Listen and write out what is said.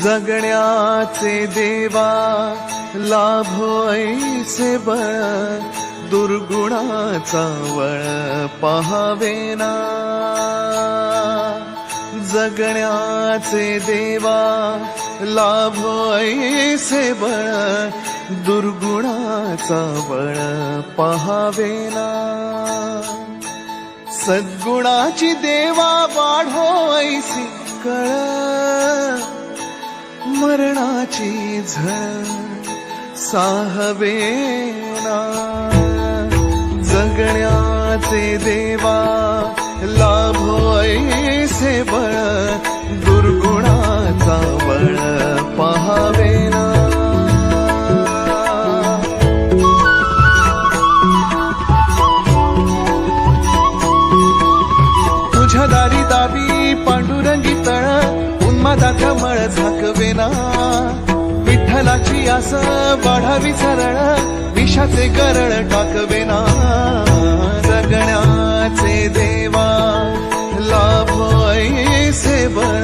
जगण्याचे देवा लाभो ऐसे बळ, दुर्गुणाचा वळ पहावेना। जगण्याचे देवा लाभो ऐसे बळ, दुर्गुणाचा बळ पहावेना। सद्गुणाची देवा वाढो ऐसी कळ, मरणाची झळ साहवेना। जगण्याचे देवा लाभो ऐसे बळ, दुर्गुणाचा बळ पहावेना। तुझ्या दारी दावी पांडुरंगी तळ, उन्मादाचा मळ झाकवेना। विठ्ठलाची आस वाढावी सरळ, विषाचे गरळ टाकवेना। जगण्याचे देवा लाभो ऐसे बळ,